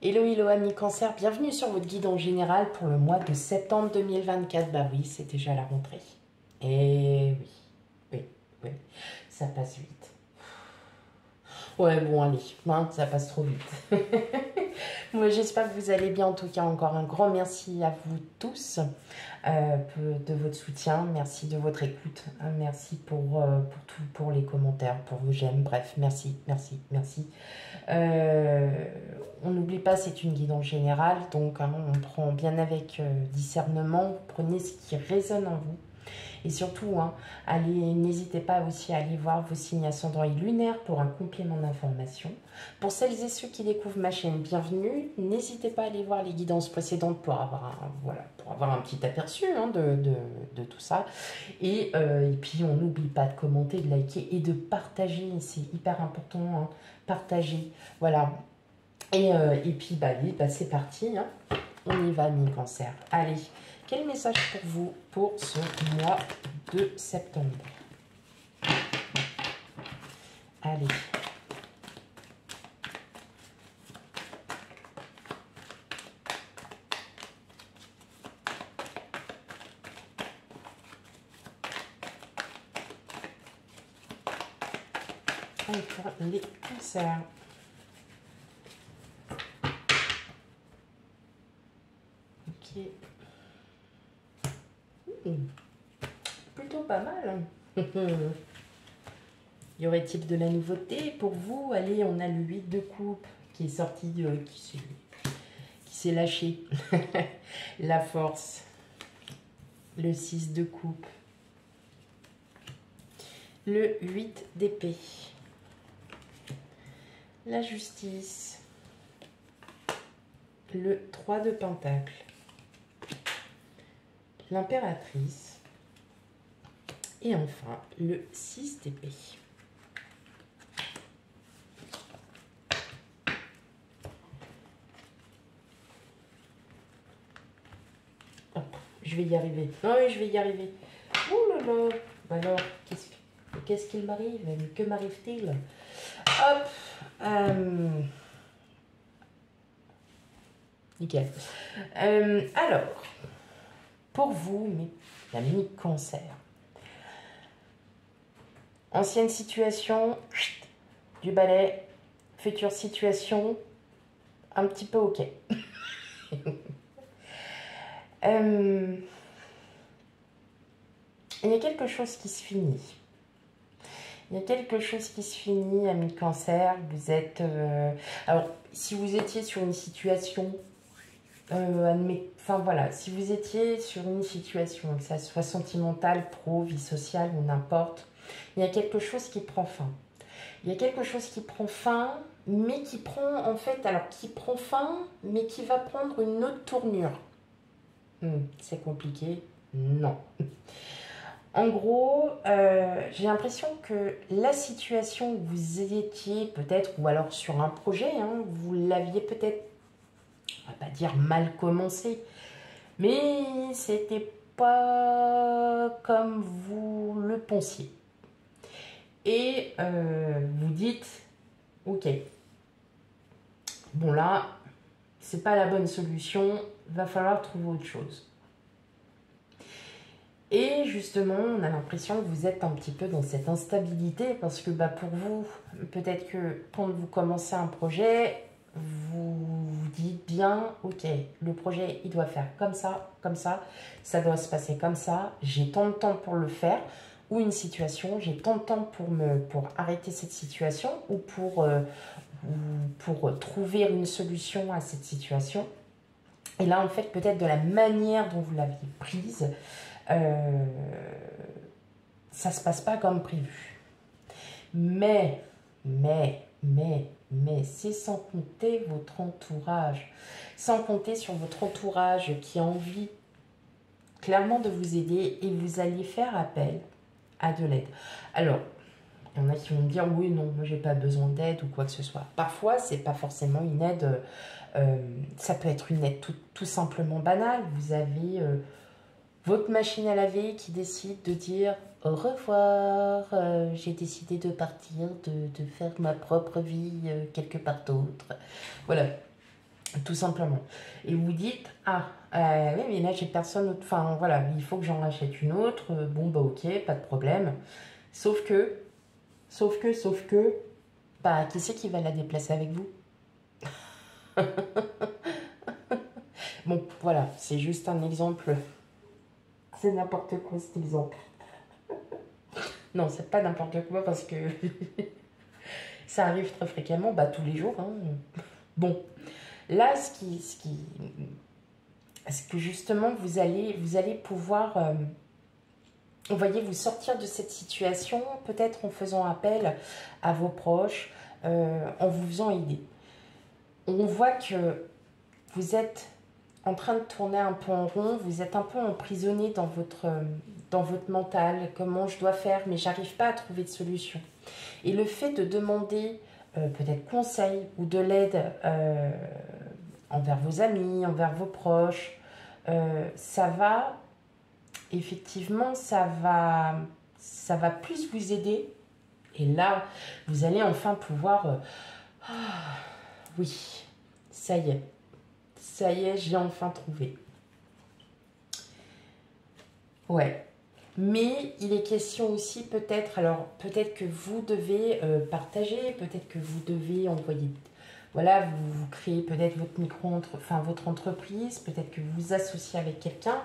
Hello, hello amis cancer, bienvenue sur votre guide en général pour le mois de septembre 2024. Bah oui, c'est déjà la rentrée. Et oui, oui, oui, ça passe vite. Ouais, bon, allez, hein, ça passe trop vite. Moi, j'espère que vous allez bien. En tout cas, encore un grand merci à vous tous de votre soutien. Merci de votre écoute. Merci pour tout, pour les commentaires, pour vos j'aime. Bref, merci, merci, merci. On n'oublie pas, c'est une guide en général. Donc, hein, on prend bien avec discernement. Prenez ce qui résonne en vous. Et surtout, hein, n'hésitez pas aussi à aller voir vos signes ascendants et lunaires pour un complément d'information. Pour celles et ceux qui découvrent ma chaîne, bienvenue. N'hésitez pas à aller voir les guidances précédentes pour avoir un petit aperçu hein, de tout ça. Et puis, on n'oublie pas de commenter, de liker et de partager. C'est hyper important, hein, partager. Voilà. Et puis, allez, c'est parti. Hein. On y va, mi-cancer. Allez. Quel message pour vous pour ce mois de septembre? Allez. Allez, pour les cancers. Ok. Plutôt pas mal. Y aurait-il de la nouveauté pour vous? Allez, on a le 8 de coupe qui est sorti, qui s'est lâché. La force. Le 6 de coupe. Le 8 d'épée. La justice. Le 3 de pentacle. L'impératrice. Et enfin, le 6 d'épée. Je vais y arriver. Oh, oui, je vais y arriver. Ouh là là. Alors, qu'est-ce qu'il m'arrive? Que m'arrive-t-il? Hop. Nickel. Alors, pour vous, la minute cancer. Ancienne situation, du balai. Future situation, un petit peu ok. Il y a quelque chose qui se finit. Il y a quelque chose qui se finit, ami cancer. Vous êtes... alors, si vous étiez sur une situation... enfin, voilà. Si vous étiez sur une situation, que ça soit sentimentale, pro, vie sociale ou n'importe, il y a quelque chose qui prend fin. Il y a quelque chose qui prend fin, mais qui prend, en fait... Alors, qui prend fin, mais qui va prendre une autre tournure. C'est compliqué? Non. En gros, j'ai l'impression que la situation où vous étiez peut-être, ou alors sur un projet, hein, vous l'aviez peut-être, on va pas dire mal commencé, mais c'était pas comme vous le pensiez. Et vous dites, ok, bon là, c'est pas la bonne solution, va falloir trouver autre chose. Et justement, on a l'impression que vous êtes un petit peu dans cette instabilité parce que pour vous, peut-être que quand vous commencez un projet, vous vous dites bien, ok, le projet, il doit faire comme ça doit se passer comme ça, j'ai tant de temps pour le faire, ou une situation, j'ai tant de temps pour arrêter cette situation ou pour trouver une solution à cette situation. Et là, en fait, peut-être de la manière dont vous l'aviez prise, ça se passe pas comme prévu. Mais, c'est sans compter votre entourage. Sans compter sur votre entourage qui a envie clairement de vous aider et vous allez faire appel à de l'aide. Alors, il y en a qui vont me dire, oui, non, moi j'ai pas besoin d'aide ou quoi que ce soit. Parfois, c'est pas forcément une aide, ça peut être une aide tout simplement banale. Vous avez... votre machine à laver qui décide de dire au revoir, j'ai décidé de partir, de faire ma propre vie quelque part d'autre. Voilà. tout simplement. Et vous dites, ah, oui, mais là, j'ai personne d'autre. Enfin, voilà, il faut que j'en rachète une autre. Bon, bah, ok, pas de problème. Sauf que, bah, qui c'est qui va la déplacer avec vous? Bon, voilà, c'est juste un exemple. C'est n'importe quoi, cet exemple. Non, c'est pas n'importe quoi parce que ça arrive très fréquemment, bah, tous les jours, hein. Bon, là, ce que justement, vous allez pouvoir... vous voyez, vous sortir de cette situation, peut-être en faisant appel à vos proches, en vous faisant aider. On voit que vous êtes en train de tourner un peu en rond, vous êtes un peu emprisonné dans votre mental, comment je dois faire, mais j'arrive pas à trouver de solution. Et le fait de demander peut-être conseil ou de l'aide envers vos amis, envers vos proches, ça va... Effectivement, ça va plus vous aider. Et là, vous allez enfin pouvoir... oui, ça y est, j'ai enfin trouvé. Ouais. Mais il est question aussi peut-être, alors peut-être que vous devez partager, peut-être que vous devez envoyer... Voilà, vous créez peut-être votre entreprise, peut-être que vous vous associez avec quelqu'un.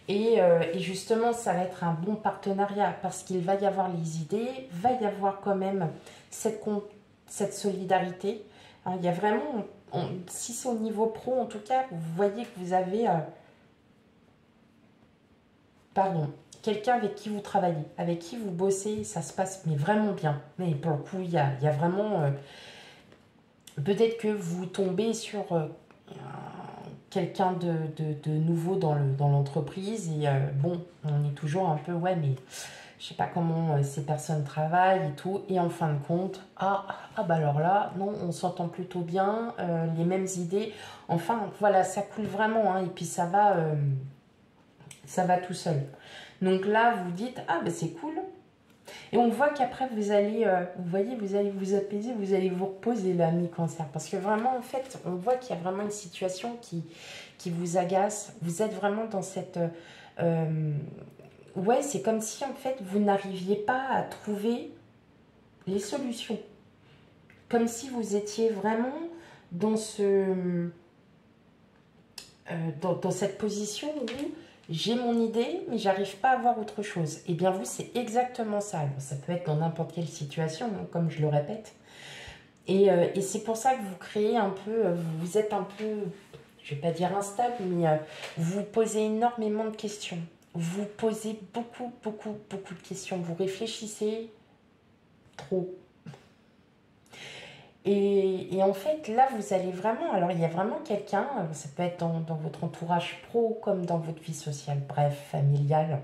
Et justement, ça va être un bon partenariat parce qu'il va y avoir les idées, va y avoir quand même cette solidarité. Hein, il y a vraiment, si c'est au niveau pro, en tout cas, vous voyez que vous avez, quelqu'un avec qui vous travaillez, avec qui vous bossez, ça se passe mais vraiment bien. Mais pour le coup, il y a vraiment... peut-être que vous tombez sur... quelqu'un de nouveau dans l'entreprise et bon, on est toujours un peu, ouais, mais je sais pas comment ces personnes travaillent et tout, et en fin de compte, bah alors là, non, on s'entend plutôt bien, les mêmes idées, enfin, voilà, ça coule vraiment, hein, et puis ça va tout seul. Donc là, vous dites, ah, bah c'est cool, et on voit qu'après, vous allez, vous voyez, vous allez vous apaiser, vous allez vous reposer là, mi-cancer. Parce que vraiment, en fait, on voit qu'il y a vraiment une situation qui vous agace. Vous êtes vraiment dans cette... ouais, c'est comme si, en fait, vous n'arriviez pas à trouver les solutions. Comme si vous étiez vraiment dans dans cette position où... j'ai mon idée, mais j'arrive pas à voir autre chose. Et bien vous, c'est exactement ça. Alors, ça peut être dans n'importe quelle situation, hein, comme je le répète. Et c'est pour ça que vous créez un peu, vous êtes un peu, je vais pas dire instable, mais vous vous posez énormément de questions. Vous posez beaucoup de questions. Vous réfléchissez trop. Et en fait, là, vous allez vraiment... Alors, il y a vraiment quelqu'un, ça peut être dans votre entourage pro comme dans votre vie sociale, bref, familiale,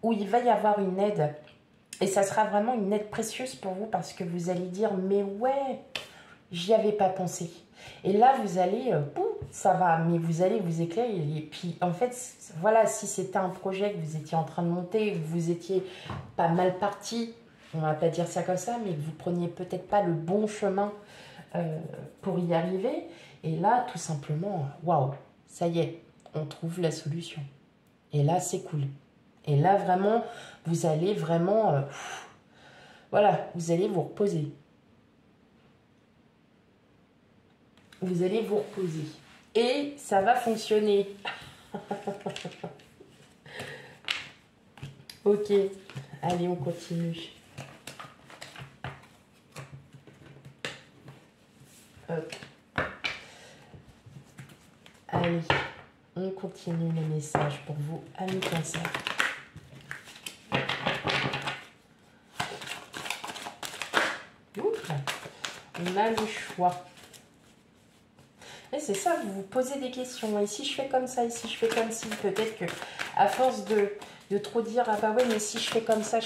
où il va y avoir une aide. Et ça sera vraiment une aide précieuse pour vous parce que vous allez dire, mais ouais, j'y avais pas pensé. Et là, vous allez, ça va, mais vous allez vous éclairer. Et puis, en fait, voilà, si c'était un projet que vous étiez en train de monter, que vous étiez pas mal parti, on va pas dire ça comme ça, mais que vous preniez peut-être pas le bon chemin pour y arriver. Et là, tout simplement, waouh, ça y est, on trouve la solution. Et là, c'est cool. Et là, vraiment, vous allez vraiment, voilà, vous allez vous reposer. Vous allez vous reposer. Et ça va fonctionner. Ok, allez, on continue. Hop. Allez, on continue les messages pour vous, amis Cancer. Oups, on a le choix. Et c'est ça, vous vous posez des questions. Et si je fais comme ça, et si je fais comme ci, peut-être que à force de trop dire, ah bah ouais, mais si je fais comme ça,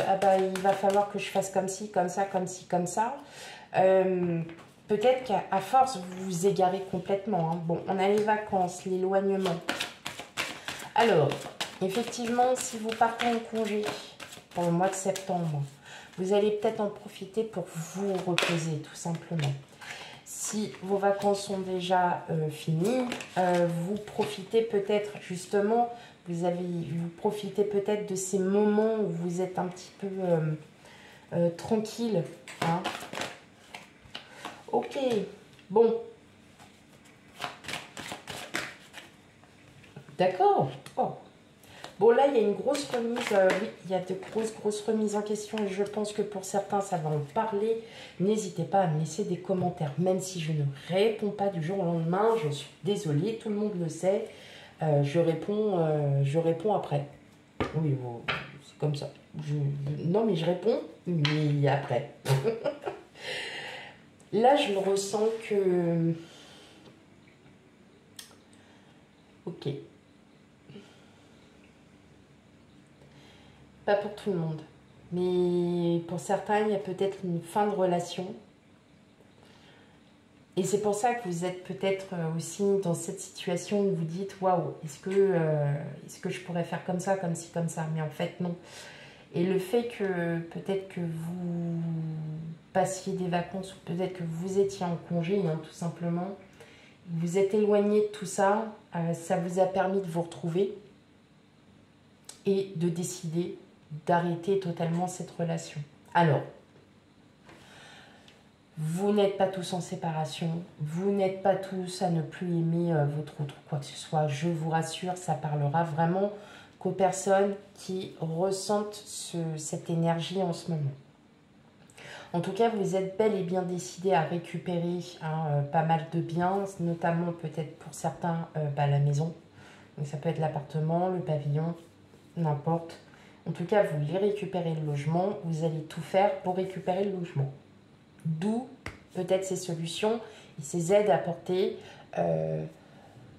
ah bah il va falloir que je fasse comme ci, comme ça, comme ci, comme ça. Peut-être qu'à force, vous vous égarez complètement. Hein. Bon, on a les vacances, l'éloignement. Alors, effectivement, si vous partez en congé pour le mois de septembre, vous allez peut-être en profiter pour vous reposer, tout simplement. Si vos vacances sont déjà finies, vous profitez peut-être justement, vous profitez peut-être de ces moments où vous êtes un petit peu tranquille. Hein. Ok, bon. D'accord. Oh. Bon, là, il y a une grosse remise, oui, il y a de grosses remises en question et je pense que pour certains, ça va en parler. N'hésitez pas à me laisser des commentaires, même si je ne réponds pas du jour au lendemain, je suis désolée, tout le monde le sait, je réponds après. Oui, c'est comme ça. Non, mais je réponds, mais après. Là, je le ressens que... Ok. Pas pour tout le monde. Mais pour certains, il y a peut-être une fin de relation. Et c'est pour ça que vous êtes peut-être aussi dans cette situation où vous dites waouh, est-ce que je pourrais faire comme ça, comme ci, comme ça. Mais en fait, non. Et le fait que peut-être que vous passiez des vacances ou peut-être que vous étiez en congé, hein, tout simplement, vous êtes éloigné de tout ça, ça vous a permis de vous retrouver et de décider d'arrêter totalement cette relation. Alors, vous n'êtes pas tous en séparation, vous n'êtes pas tous à ne plus aimer votre autre quoi que ce soit. Je vous rassure, ça parlera vraiment qu'aux personnes qui ressentent cette énergie en ce moment. En tout cas, vous êtes bel et bien décidé à récupérer pas mal de biens, notamment peut-être pour certains la maison. Donc ça peut être l'appartement, le pavillon, n'importe. En tout cas, vous voulez récupérer le logement, vous allez tout faire pour récupérer le logement. D'où peut-être ces solutions et ces aides apportées,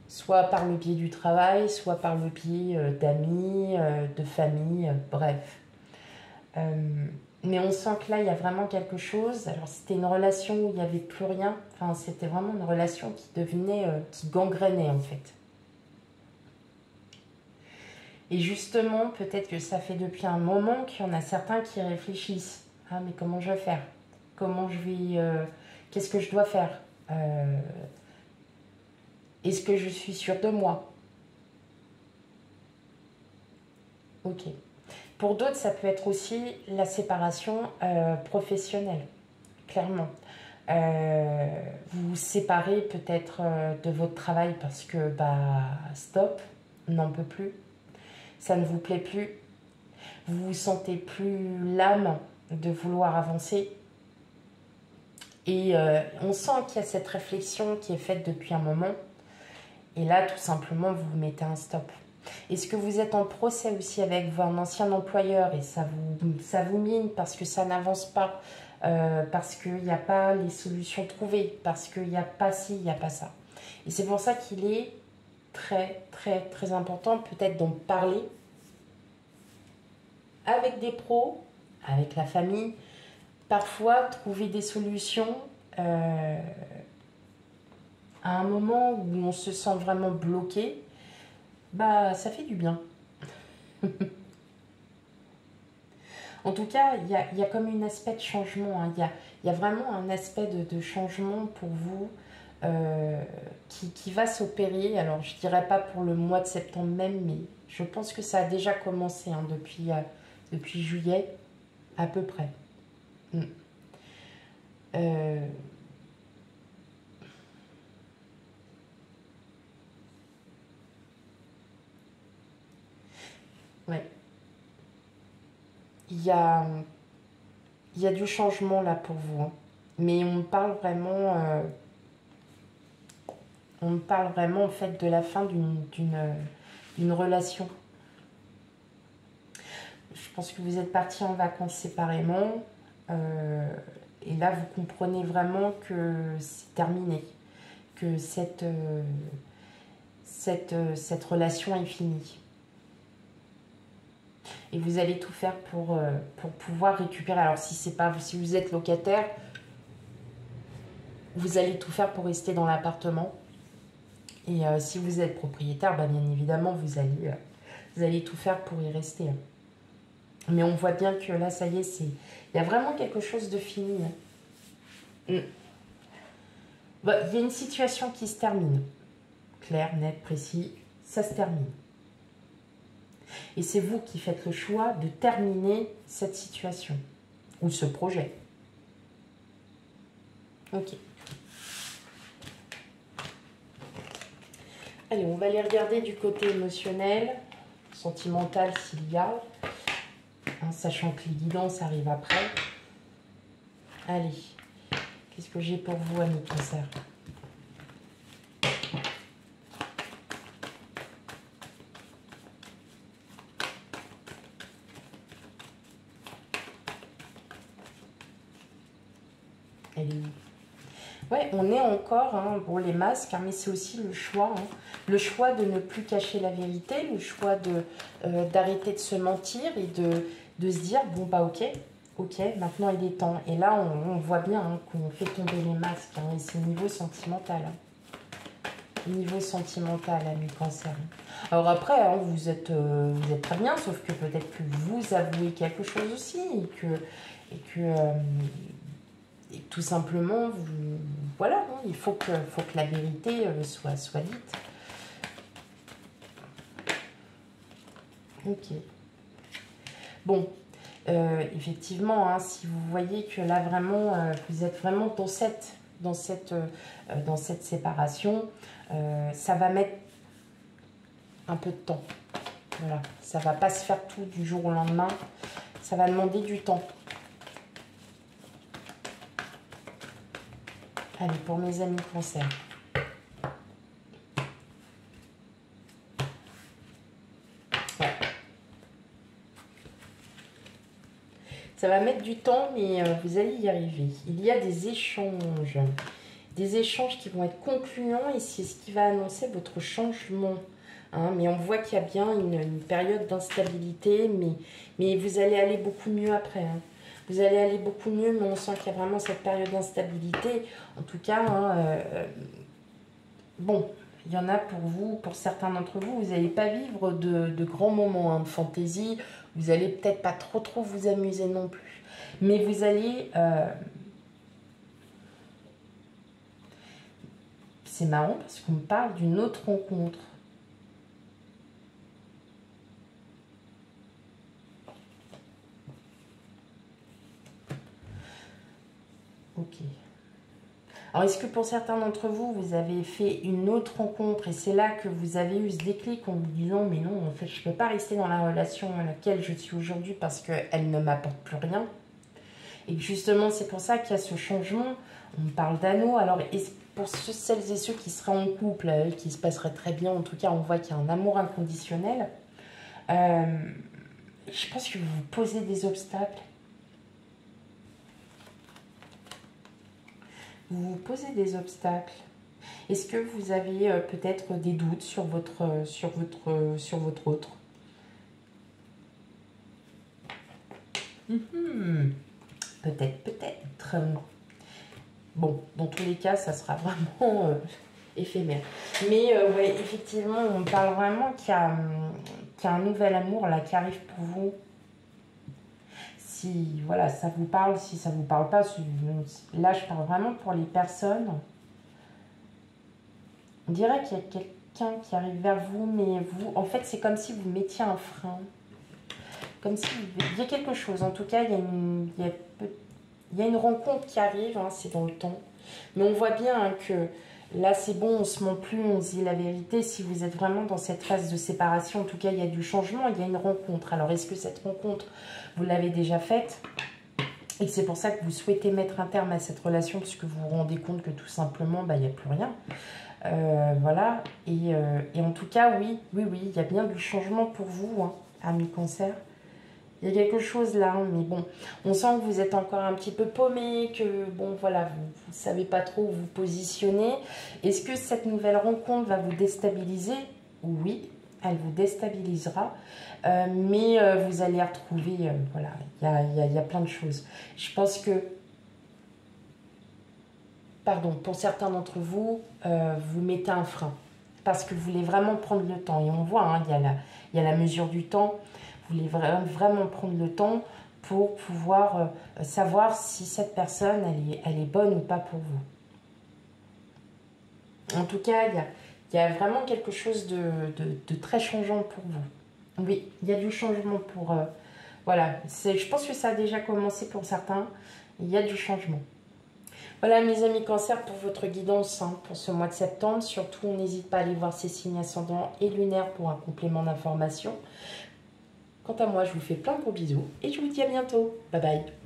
soit par le biais du travail, soit par le biais d'amis, de famille, bref. Mais on sent que là, il y a vraiment quelque chose. Alors, c'était une relation où il n'y avait plus rien. Enfin, c'était vraiment une relation qui devenait, qui gangrénait en fait. Et justement, peut-être que ça fait depuis un moment qu'il y en a certains qui réfléchissent. Ah, mais comment je vais faire? Comment je vais... qu'est-ce que je dois faire? Est-ce que je suis sûre de moi? Ok. Pour d'autres, ça peut être aussi la séparation professionnelle, clairement. Vous vous séparez peut-être de votre travail parce que, stop, on n'en peut plus. Ça ne vous plaît plus. Vous vous sentez plus l'âme de vouloir avancer. Et on sent qu'il y a cette réflexion qui est faite depuis un moment. Et là, tout simplement, vous vous mettez un stop. Est-ce que vous êtes en procès aussi avec un ancien employeur et ça vous mine parce que ça n'avance pas, parce qu'il n'y a pas les solutions trouvées, parce qu'il n'y a pas ci, il n'y a pas ça. Et c'est pour ça qu'il est très important peut-être d'en parler avec des pros, avec la famille, parfois trouver des solutions à un moment où on se sent vraiment bloqué, ça fait du bien. En tout cas, il y a comme un aspect de changement, hein. Il y a vraiment un aspect de changement pour vous qui va s'opérer. Alors, je ne dirais pas pour le mois de septembre même, mais je pense que ça a déjà commencé hein, depuis juillet, à peu près. Ouais. Il y a du changement là pour vous. Hein. Mais on parle vraiment en fait de la fin d'une relation. Je pense que vous êtes partis en vacances séparément. Et là, vous comprenez vraiment que c'est terminé. Que cette relation est finie. Et vous allez tout faire pour pouvoir récupérer. Alors, si vous êtes locataire, vous allez tout faire pour rester dans l'appartement. Et si vous êtes propriétaire, bien évidemment, vous allez tout faire pour y rester. Mais on voit bien que là, ça y est, il y a vraiment quelque chose de fini. bah, y a une situation qui se termine. Clair, net, précis, ça se termine. Et c'est vous qui faites le choix de terminer cette situation ou ce projet. Ok. Allez, on va aller regarder du côté émotionnel, sentimental s'il y a, hein, sachant que les guidances arrivent après. Allez, qu'est-ce que j'ai pour vous, amis Cancer? Elle est où? Ouais, on est encore, hein, bon, les masques, hein, mais c'est aussi le choix. Hein, le choix de ne plus cacher la vérité, le choix d'arrêter de se mentir et de se dire, bon, bah ok, maintenant il est temps. Et là, on voit bien hein, qu'on fait tomber les masques, hein, et c'est niveau sentimental. Hein. Niveau sentimental, ami Cancer. Alors après, hein, vous êtes très bien, sauf que peut-être que vous avouez quelque chose aussi, et tout simplement, voilà, hein, il faut que la vérité soit dite. Ok. Bon, effectivement, hein, si vous voyez que là vraiment, vous êtes vraiment dans cette séparation, ça va mettre un peu de temps. Voilà, ça va pas se faire tout du jour au lendemain. Ça va demander du temps. Allez, pour mes amis Cancer. Ouais. Ça va mettre du temps, mais vous allez y arriver. Il y a des échanges qui vont être concluants et c'est ce qui va annoncer votre changement. Hein, mais on voit qu'il y a bien une période d'instabilité, mais vous allez aller beaucoup mieux après. Hein. Vous allez aller beaucoup mieux, mais on sent qu'il y a vraiment cette période d'instabilité. En tout cas, hein, bon, il y en a pour vous, pour certains d'entre vous, vous n'allez pas vivre de grands moments hein, de fantaisie. Vous allez peut-être pas trop vous amuser non plus. Mais vous allez... c'est marrant parce qu'on me parle d'une autre rencontre. Ok. Alors, est-ce que pour certains d'entre vous, vous avez fait une autre rencontre et c'est là que vous avez eu ce déclic en vous disant « Mais non, en fait, je ne peux pas rester dans la relation à laquelle je suis aujourd'hui parce qu'elle ne m'apporte plus rien. » Et justement, c'est pour ça qu'il y a ce changement. On parle d'anneau. Alors, pour celles et ceux qui seraient en couple, qui se passeraient très bien, en tout cas, on voit qu'il y a un amour inconditionnel. Je pense que vous vous posez des obstacles. Vous vous posez des obstacles. Est-ce que vous avez peut-être des doutes sur votre autre? Peut-être. Bon, dans tous les cas, ça sera vraiment éphémère. Mais ouais, effectivement, on parle vraiment qu'il y a un nouvel amour là qui arrive pour vous. Si voilà, ça vous parle, si ça vous parle pas, là je parle vraiment pour les personnes. On dirait qu'il y a quelqu'un qui arrive vers vous, mais vous, en fait, c'est comme si vous mettiez un frein. Comme si il y a quelque chose. En tout cas, il y a une rencontre qui arrive, hein, c'est dans le temps. Mais on voit bien hein, que là, c'est bon, on se ment plus, on se dit la vérité. Si vous êtes vraiment dans cette phase de séparation, en tout cas, il y a du changement, il y a une rencontre. Alors, est-ce que cette rencontre, vous l'avez déjà faite? Et c'est pour ça que vous souhaitez mettre un terme à cette relation, puisque vous vous rendez compte que tout simplement, bah, il n'y a plus rien. Voilà. Et en tout cas, oui, il y a bien du changement pour vous, hein, amis Cancer. Il y a quelque chose là, hein, mais bon, on sent que vous êtes encore un petit peu paumé, que bon, voilà, vous ne savez pas trop où vous positionner. Est-ce que cette nouvelle rencontre va vous déstabiliser? Oui, elle vous déstabilisera, mais vous allez retrouver, voilà, il y a plein de choses. Je pense que, pardon, pour certains d'entre vous, vous mettez un frein, parce que vous voulez vraiment prendre le temps. Et on voit, hein, il y a la mesure du temps. Vous voulez vraiment prendre le temps pour pouvoir savoir si cette personne, elle est bonne ou pas pour vous. En tout cas, il y a vraiment quelque chose de très changeant pour vous. Oui, il y a du changement pour... voilà, je pense que ça a déjà commencé pour certains. Il y a du changement. Voilà mes amis Cancer pour votre guidance hein, pour ce mois de septembre. Surtout, n'hésite pas à aller voir ces signes ascendants et lunaires pour un complément d'information. Quant à moi, je vous fais plein de gros bisous et je vous dis à bientôt. Bye bye.